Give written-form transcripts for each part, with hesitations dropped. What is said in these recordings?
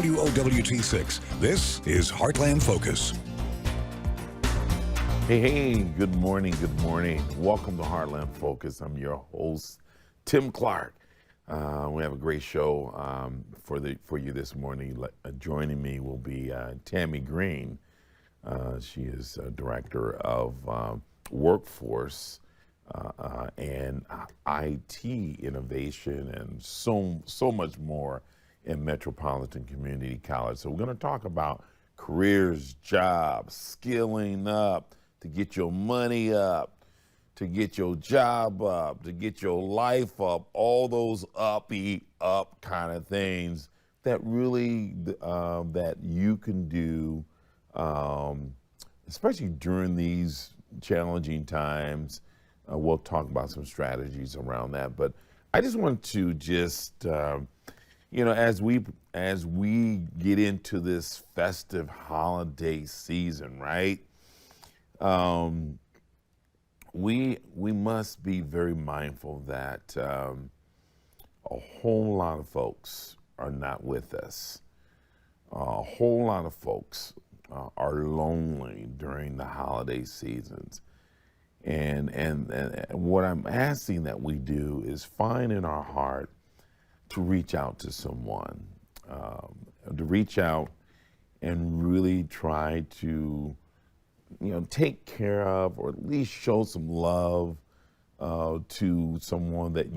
WOWT6. This is Heartland Focus. Hey, good morning, good morning. Welcome to Heartland Focus. I'm your host, Tim Clark. We have a great show for you this morning. Joining me will be Tammy Green. She is Director of Workforce and IT Innovation and so much more in Metropolitan Community College. So we're going to talk about careers, jobs, skilling up, to get your money up, to get your job up, to get your life up, all those up kind of things that really that you can do, especially during these challenging times. We'll talk about some strategies around that, but I just want to as we get into this festive holiday season, right? We must be very mindful that a whole lot of folks are not with us. A whole lot of folks are lonely during the holiday seasons. And what I'm asking that we do is find in our heart to reach out to someone, to reach out and really try to take care of, or at least show some love to someone that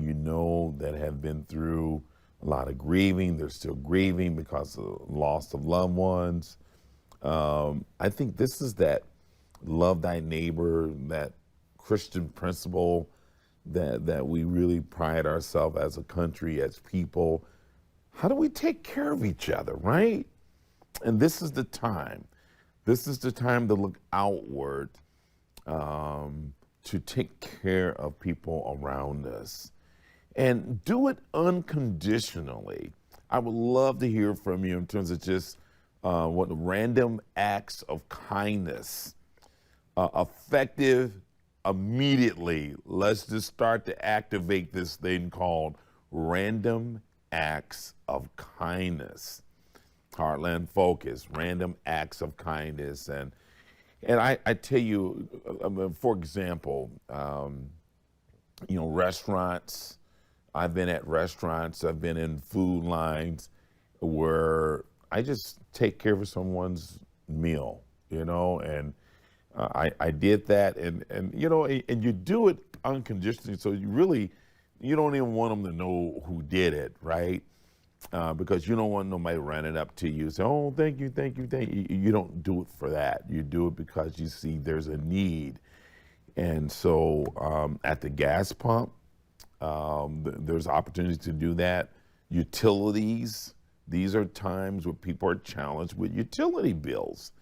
that have been through a lot of grieving. They're still grieving because of the loss of loved ones. I think this is that love thy neighbor, that Christian principle that we really pride ourselves as a country, as people. How do we take care of each other, right? And this is the time. This is the time to look outward, to take care of people around us, and do it unconditionally. I would love to hear from you in terms of just what random acts of kindness, effective immediately. Let's just start to activate this thing called random acts of kindness. Heartland Focus, random acts of kindness. And I tell you, for example, restaurants. I've been at restaurants, I've been in food lines where I just take care of someone's meal, and I did that, and you do it unconditionally, so you don't even want them to know who did it, right? Because you don't want nobody running up to you and say, oh, thank you. You don't do it for that. You do it because you see there's a need. And so at the gas pump, there's opportunities to do that. Utilities, these are times where people are challenged with utility bills.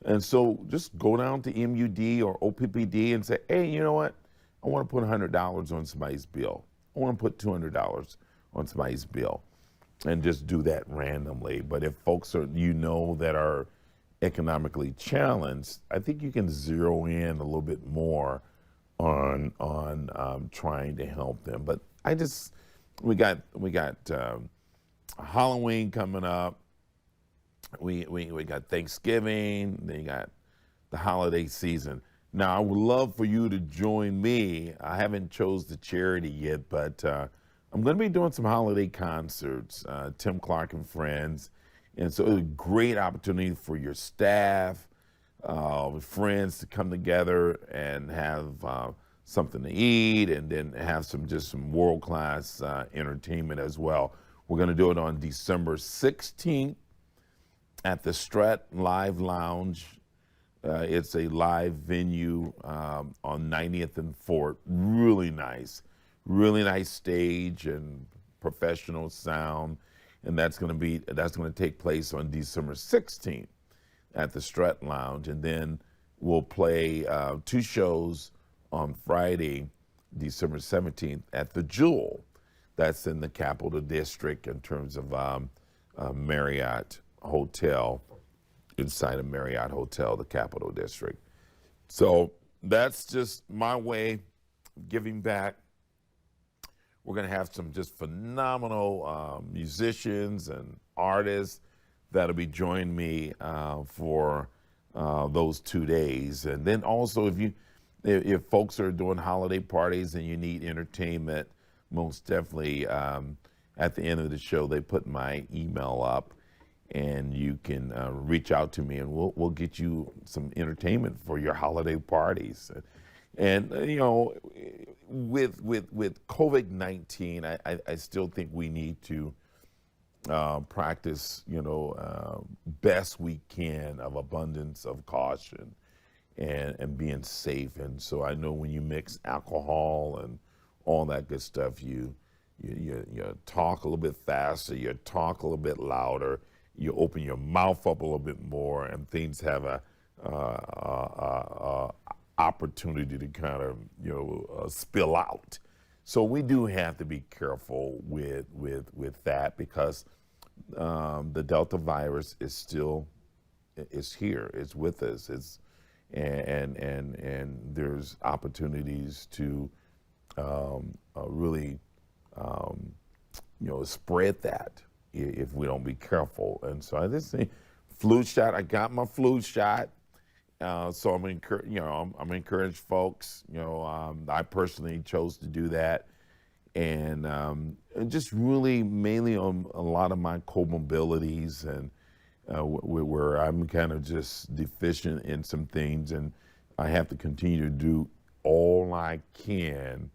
And so just go down to MUD or OPPD and say, hey, you know what? I want to put $100 on somebody's bill. I want to put $200 on somebody's bill. And just do that randomly. But if folks that are economically challenged, I think you can zero in a little bit more on trying to help them. But we got Halloween coming up. We got Thanksgiving. Then you got the holiday season. Now I would love for you to join me. I haven't chose the charity yet, but I'm going to be doing some holiday concerts, Tim Clark and Friends. And so it's a great opportunity for your staff, friends to come together and have something to eat, and then have some world-class entertainment as well. We're going to do it on December 16th at the Strat Live Lounge. It's a live venue on 90th and Fort. Really nice stage and professional sound, and that's going to take place on December 16th at the Strat Lounge, and then we'll play 2 shows on Friday, December 17th at the Jewel. That's in the Capital District in terms of Marriott Hotel, inside of Marriott Hotel, the Capital District. So that's just my way of giving back. We're going to have some just phenomenal musicians and artists that'll be joining me for those 2 days. And then also, if folks are doing holiday parties and you need entertainment, most definitely at the end of the show, they put my email up, and you can reach out to me, and we'll get you some entertainment for your holiday parties. And you know, with COVID-19, I still think we need to practice, you know, best we can of abundance of caution and being safe. And so I know when you mix alcohol and all that good stuff, you talk a little bit faster, you talk a little bit louder, you open your mouth up a little bit more, and things have a opportunity to kind of, you know, spill out. So we do have to be careful with that, because the Delta virus is here, it's with us, and there's opportunities to really you know, spread that if we don't be careful. And so I just think flu shot. I got my flu shot. So I'm I'm encouraged folks. You know, I personally chose to do that, and just really mainly on a lot of my comorbidities, and where I'm kind of just deficient in some things, and I have to continue to do all I can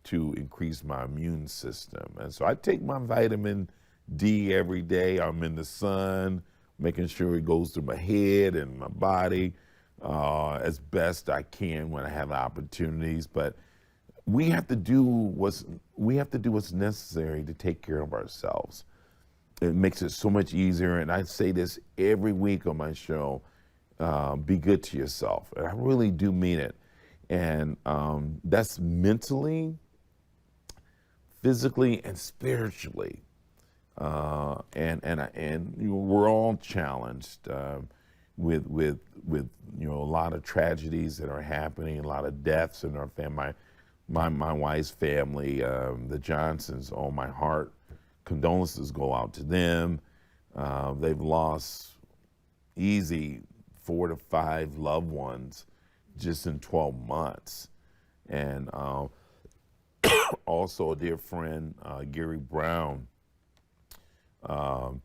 to increase my immune system. And so I take my vitamin D every day. I'm in the sun, making sure it goes through my head and my body as best I can when I have opportunities. But we have to do what's necessary to take care of ourselves. It makes it so much easier. And I say this every week on my show: be good to yourself. And I really do mean it. And that's mentally, physically, and spiritually. And you know, we're all challenged with you know, a lot of tragedies that are happening, a lot of deaths in our family. My wife's family, the Johnsons, oh, my heart condolences go out to them. They've lost easy 4 to 5 loved ones just in 12 months. And also a dear friend, Gary Brown,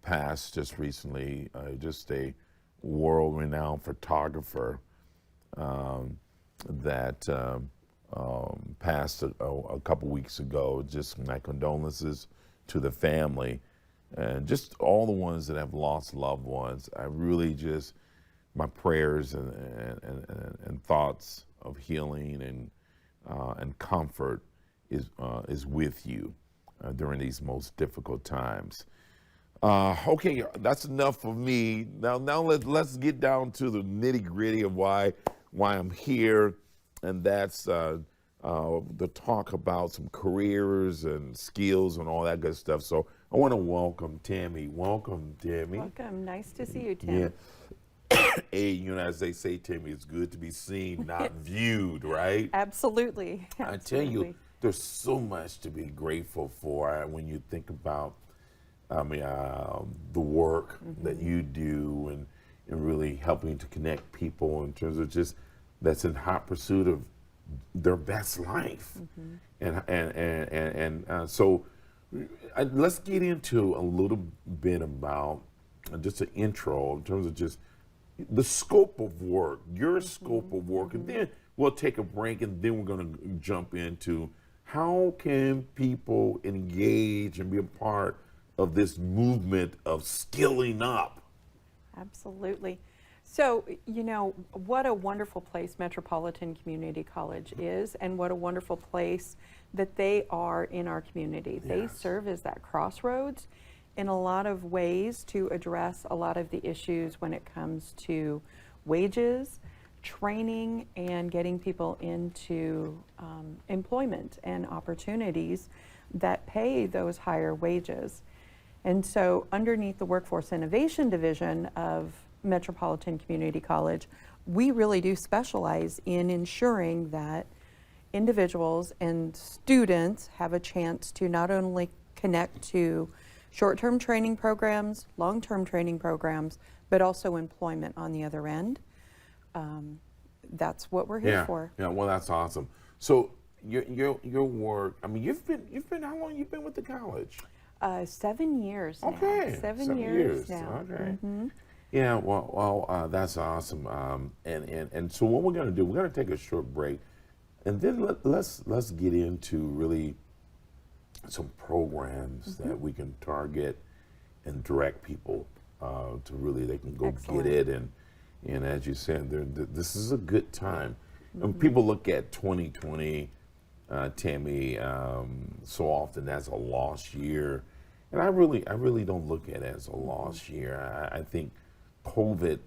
passed just recently, just a world-renowned photographer that passed a couple weeks ago. Just my condolences to the family, and just all the ones that have lost loved ones. I really just, my prayers and thoughts of healing and comfort is with you during these most difficult times. Okay, that's enough for me. Now let's get down to the nitty-gritty of why I'm here, and that's the talk about some careers and skills and all that good stuff. So I want to welcome Tammy. Welcome, Tammy. Welcome. Nice to see you, Tim. Yeah. Hey, you know, as they say, Tammy, it's good to be seen, not viewed, right? Absolutely. I tell you, there's so much to be grateful for when you think about, the work that you do, and really helping to connect people in terms of just that's in hot pursuit of their best life. So let's get into a little bit about just an intro in terms of just the scope of work, your scope of work, and then we'll take a break, and then we're going to jump into how can people engage and be a part of this movement of skilling up. Absolutely. So, you know, what a wonderful place Metropolitan Community College is, and what a wonderful place that they are in our community. Yes. They serve as that crossroads in a lot of ways to address a lot of the issues when it comes to wages, training, and getting people into employment and opportunities that pay those higher wages. And so underneath the Workforce Innovation Division of Metropolitan Community College, we really do specialize in ensuring that individuals and students have a chance to not only connect to short-term training programs, long-term training programs, but also employment on the other end. That's what we're here for. Yeah, well, that's awesome. So your work, I mean, you've been, how long you've been with the college? 7 years now. Okay. 7 years now. Okay. Yeah, well, that's awesome. And so what we're going to do, we're going to take a short break, and then let's get into really some programs that we can target and direct people to really, they can go Excellent. get it. And as you said, this is a good time. And people look at 2020, Tammy, so often as a lost year. And I really don't look at it as a lost year. I think COVID,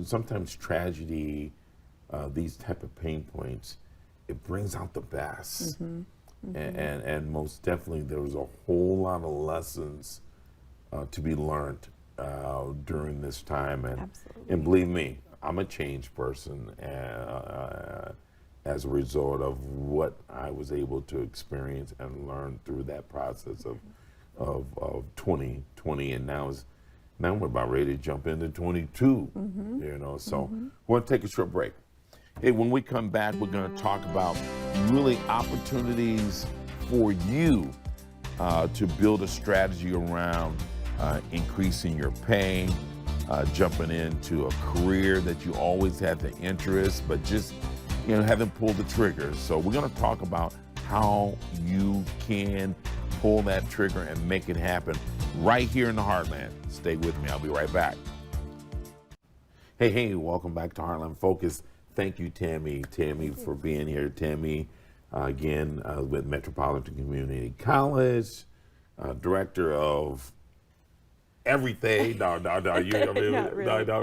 sometimes tragedy, these type of pain points, it brings out the best. And most definitely there was a whole lot of lessons to be learned during this time. And believe me, I'm a changed person as a result of what I was able to experience and learn through that process of 2020, and now we're about ready to jump into 22. So we'll take a short break. Hey, when we come back, we're going to talk about really opportunities for you to build a strategy around increasing your pay, jumping into a career that you always had the interest, but just haven't pulled the trigger. So we're going to talk about how you can pull that trigger and make it happen right here in the Heartland. Stay with me. I'll be right back. Hey, welcome back to Heartland Focus. Thank you, Tammy, for being here. Tammy, again, with Metropolitan Community College, director of everything. No,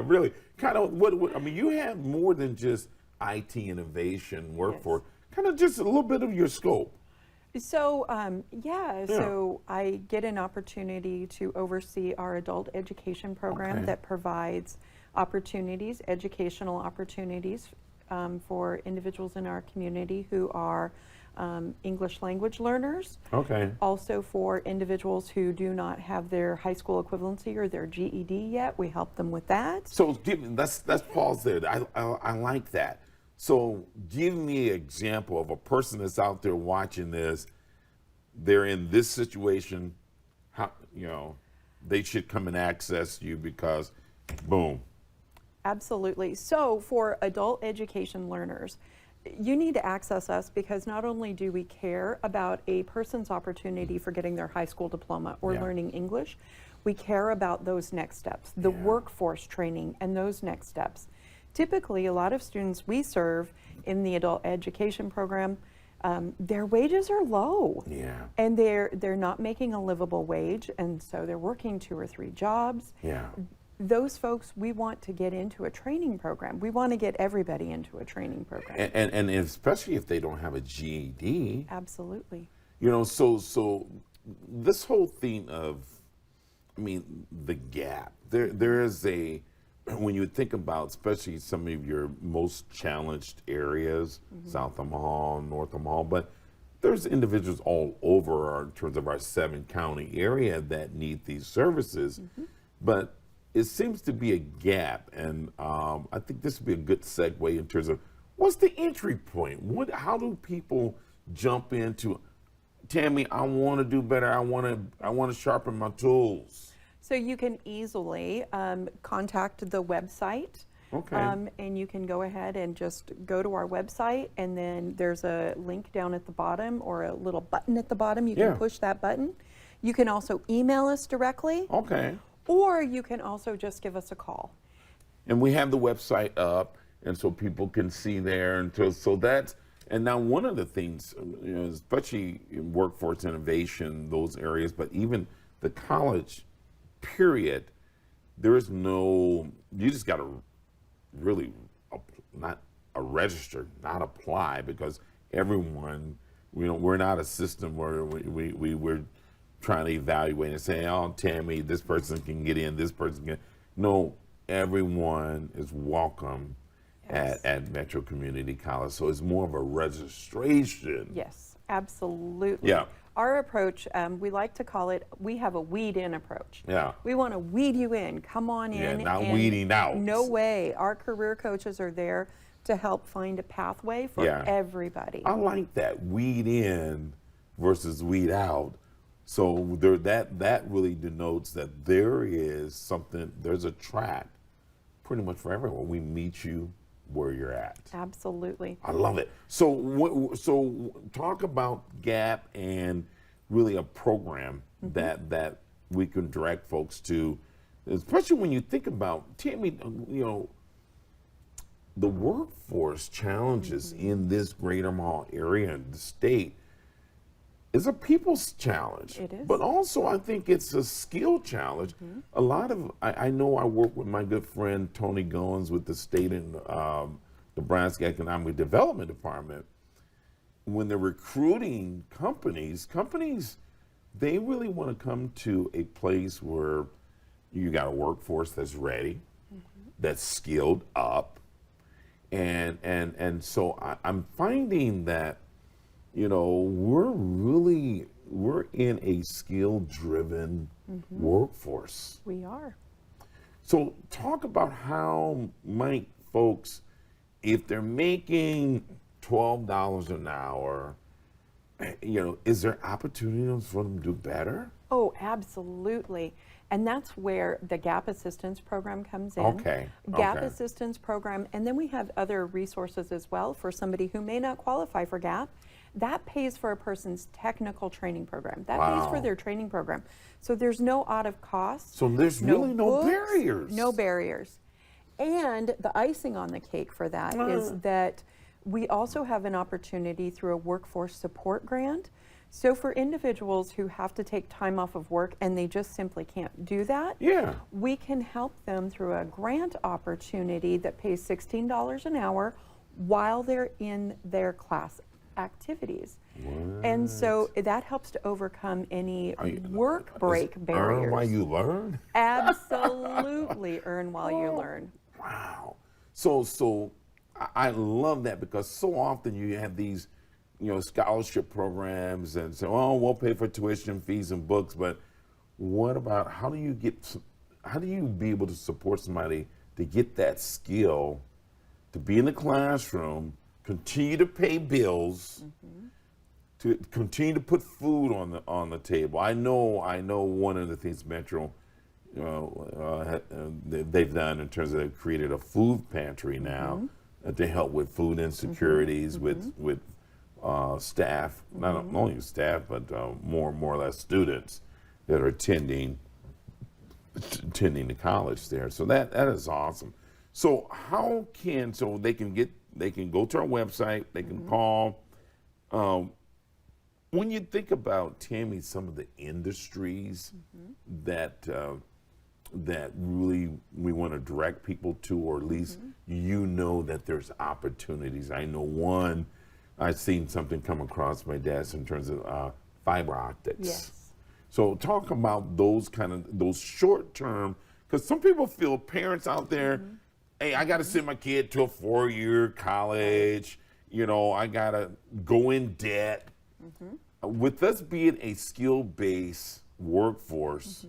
really. Kind of what I mean, you have more than just IT innovation, workforce, kind of just a little bit of your scope. So, so I get an opportunity to oversee our adult education program that provides opportunities, educational opportunities for individuals in our community who are English language learners. Also for individuals who do not have their high school equivalency or their GED yet, we help them with that. So let's pause there. I like that. So give me an example of a person that's out there watching this. They're in this situation. How, they should come and access you because, boom. Absolutely. So for adult education learners, you need to access us because not only do we care about a person's opportunity for getting their high school diploma or learning English, we care about those next steps, the workforce training and those next steps. Typically, a lot of students we serve in the adult education program, their wages are low. And they're not making a livable wage, and so they're working 2 or 3 jobs. Those folks, we want to get into a training program. We want to get everybody into a training program. And especially if they don't have a GED. Absolutely. So this whole thing of, the gap, there is when you think about, especially some of your most challenged areas, South Omaha, North Omaha, but there's individuals all over in terms of our 7-county area that need these services. But it seems to be a gap, and I think this would be a good segue in terms of what's the entry point? How do people jump into, Tammy, I want to do better. I want to sharpen my tools. So you can easily contact the website. And you can go ahead and just go to our website, and then there's a link down at the bottom or a little button at the bottom. You can push that button. You can also email us directly. Or you can also just give us a call. And we have the website up, and so people can see there. And now one of the things, especially in workforce innovation, those areas, but even the college period, there is you just got to really not register, not apply, because everyone, we're not a system where we're trying to evaluate and say, oh, Tammy, this person can get in, this person can. No, everyone is welcome at Metro Community College. So it's more of a registration. Yes, absolutely. Our approach, we like to call it, we have a weed-in approach. Yeah. We want to weed you in. Come on Yeah, in. not and weeding out. No way. Our career coaches are there to help find a pathway for Yeah. everybody. I like that, weed in versus weed out. So there, that really denotes that there is something, there's a track pretty much for everyone. We meet you where you're at. Absolutely. I love it. So so talk about GAP and really a program that we can direct folks to, especially when you think about, Tammy, the workforce challenges in this greater mall area and the state is a people's challenge. It is. But also I think it's a skill challenge. A lot of, I know I work with my good friend Tony Goins with the state and Nebraska Economic Development Department. When they're recruiting companies, they really want to come to a place where you got a workforce that's ready, that's skilled up. And so I'm finding that, we're in a skill-driven workforce. We are. So talk about how might folks, if they're making $12 an hour, is there opportunities for them to do better? Oh, absolutely. And that's where the GAP Assistance Program comes in. Okay. GAP okay. Assistance Program, and then we have other resources as well for somebody who may not qualify for GAP. That pays for a person's technical training program. That pays for Wow. their training program. So there's no out of cost. So there's really no books, barriers. No barriers. And the icing on the cake for that is that we also have an opportunity through a workforce support grant. So for individuals who have to take time off of work and they just simply can't do that, Yeah. we can help them through a grant opportunity that pays $16 an hour while they're in their class activities. And so that helps to overcome any work break barriers. Earn while you learn? Absolutely earn while you learn. Wow. So I love that, because so often you have these, scholarship programs and say, oh, we'll pay for tuition, fees, and books. But what about, how do you be able to support somebody to get that skill, to be in the classroom, continue to pay bills, to continue to put food on the table? I know one of the things Metro they've done in terms of they've created a food pantry now to help with food insecurities with staff, not only staff, but more or less students that are attending the college there. So that is awesome. So they can go to our website, they can call. When you think about, Tammy, some of the industries that really we want to direct people to, or at least that there's opportunities. I know one, I've seen something come across my desk in terms of fiber optics. Yes. So talk about those short term, because some people feel, parents out there, hey, I got to send my kid to a 4-year college. I got to go in debt. With us being a skill-based workforce,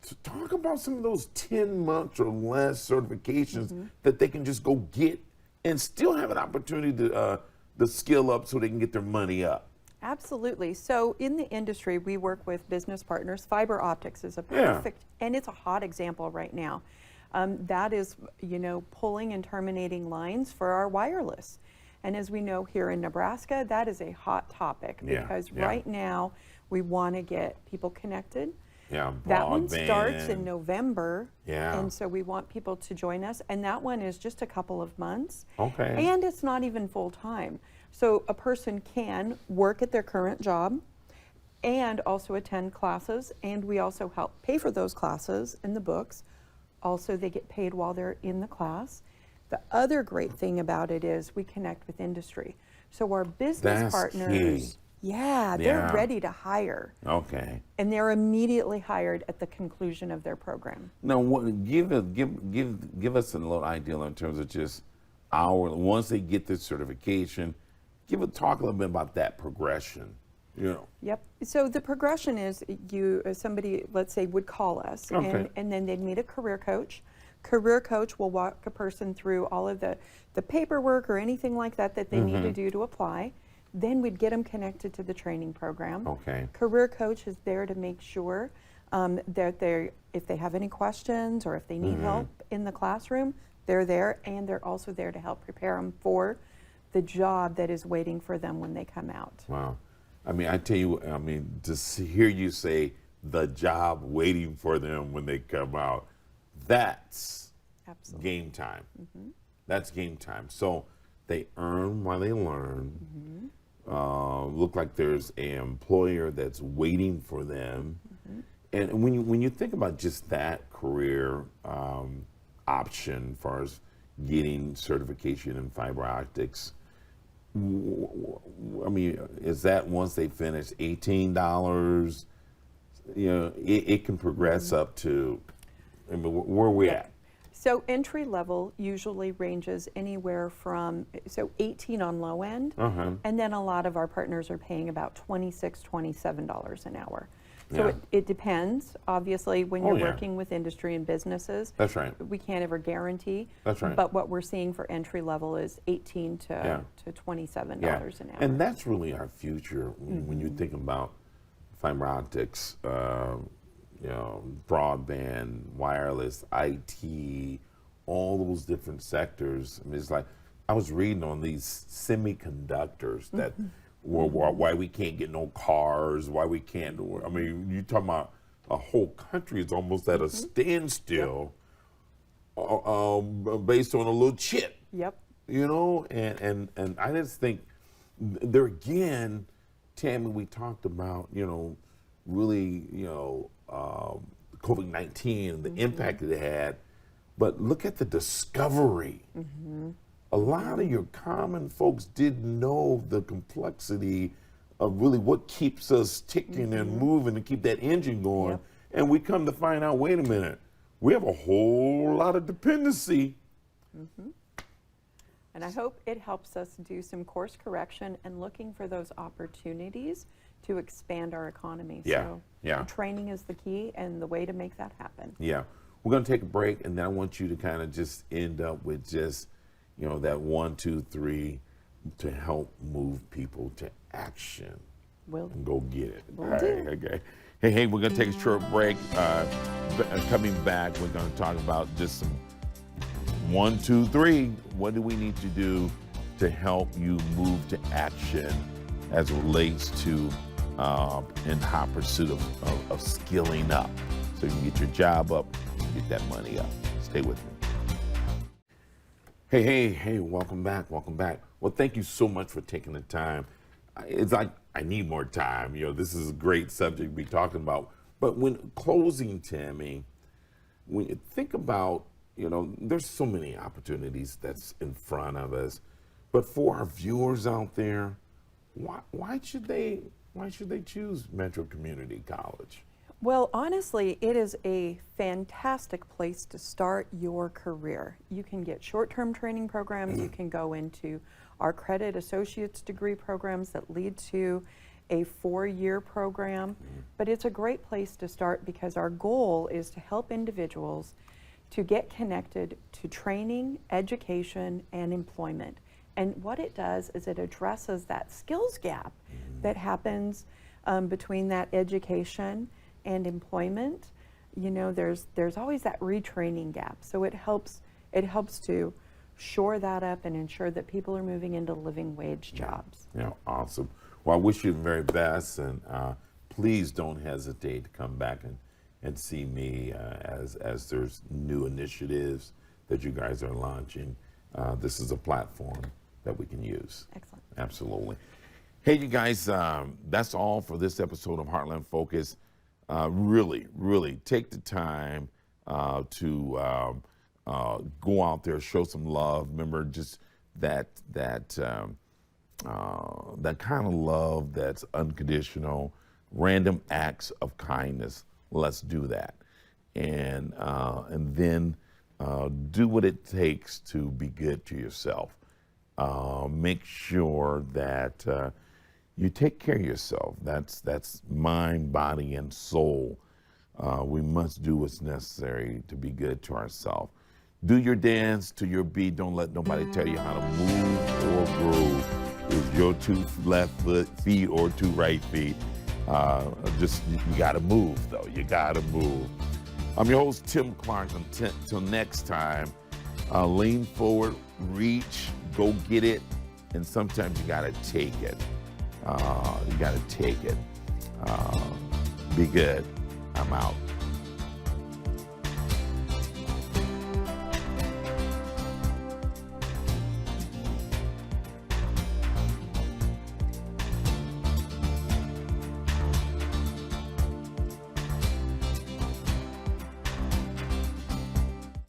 to talk about some of those 10 months or less certifications that they can just go get and still have an opportunity to skill up so they can get their money up. Absolutely. So in the industry, we work with business partners. Fiber optics is a perfect, and it's a hot example right now. That is, pulling and terminating lines for our wireless. And as we know here in Nebraska, that is a hot topic because right now we want to get people connected. Yeah, that one broadband. starts in November. Yeah. And so we want people to join us. And that one is just a couple of months. Okay. And it's not even full time. So a person can work at their current job and also attend classes. And we also help pay for those classes and the books. Also, they get paid while they're in the class. The other great thing about it is we connect with industry. So our business partners, key. They're ready to hire. Okay. And they're immediately hired at the conclusion of their program. Now, give us a little idea in terms of just once they get this certification, talk a little bit about that progression. You know. Yep. So the progression is somebody, let's say, would call us, Okay. and then they'd meet a career coach. Career coach will walk a person through all of the paperwork or anything like that that they need to do to apply. Then we'd get them connected to the training program. Okay. Career coach is there to make sure that if they have any questions or if they need help in the classroom, they're there, and they're also there to help prepare them for the job that is waiting for them when they come out. Wow. I mean, I tell you, to hear you say the job waiting for them when they come out, that's Absolutely. game time. That's game time. So they earn while they learn. Look like there's an employer that's waiting for them. And when you think about just that career option, as far as getting certification in fiber optics, I mean, is that once they finish $18? You know, it can progress up to. I mean, where are we at? So entry level usually ranges anywhere from 18 on low end, and then a lot of our partners are paying about $26, $27 an hour. So it depends. Obviously, when you're working with industry and businesses, That's right. we can't ever guarantee. That's right. But what we're seeing for entry level is 18 to $27 an hour. And that's really our future when you think about fiber optics, you know, broadband, wireless, IT, all those different sectors. I mean, it's like I was reading on these semiconductors that why we can't get no cars, why we can't. I mean, you talking about a whole country is almost at a standstill based on a little chip. Yep. You know, and I just think there again, Tammy, we talked about, you know, really, you know, COVID-19 and the impact that it had, but look at the discovery. A lot of your common folks didn't know the complexity of really what keeps us ticking and moving to keep that engine going. And we come to find out, wait a minute, we have a whole lot of dependency. And I hope it helps us do some course correction and looking for those opportunities to expand our economy. So training is the key and the way to make that happen. Yeah. We're going to take a break, and then I want you to kind of just end up with just, you know, that 1, 2, 3 to help move people to action. And go get it. Will do. Okay. Hey, we're going to take a short break. Coming back, we're going to talk about just some 1, 2, 3. What do we need to do to help you move to action as it relates to in hot pursuit of skilling up, so you can get your job up and get that money up. Stay with me. Hey, welcome back. Well, thank you so much for taking the time. It's like I need more time. You know, this is a great subject to be talking about. But when closing, Tammy, when you think about, you know, there's so many opportunities that's in front of us. But for our viewers out there, why should they choose Metro Community College? Well, honestly, it is a fantastic place to start your career. You can get short-term training programs. You can go into our credit associate's degree programs that lead to a 4-year program. But it's a great place to start because our goal is to help individuals to get connected to training, education, and employment. And what it does is it addresses that skills gap that happens between that education and employment. You know, there's always that retraining gap. So it helps to shore that up and ensure that people are moving into living wage jobs. Yeah, awesome. Well, I wish you the very best, and please don't hesitate to come back and see me as there's new initiatives that you guys are launching. This is a platform that we can use. Excellent. Absolutely. Hey, you guys, that's all for this episode of Heartland Focus. Really take the time to go out there, show some love. Remember, just that kind of love that's unconditional, random acts of kindness. Let's do that, and then do what it takes to be good to yourself. Make sure that you take care of yourself. That's mind, body, and soul. We must do what's necessary to be good to ourselves. Do your dance to your beat. Don't let nobody tell you how to move or groove. Is your 2 left feet or 2 right feet? Just you gotta move though. You gotta move. I'm your host Tim Clark. Until next time, lean forward, reach, go get it, and sometimes you gotta take it. You gotta take it. Be good. I'm out.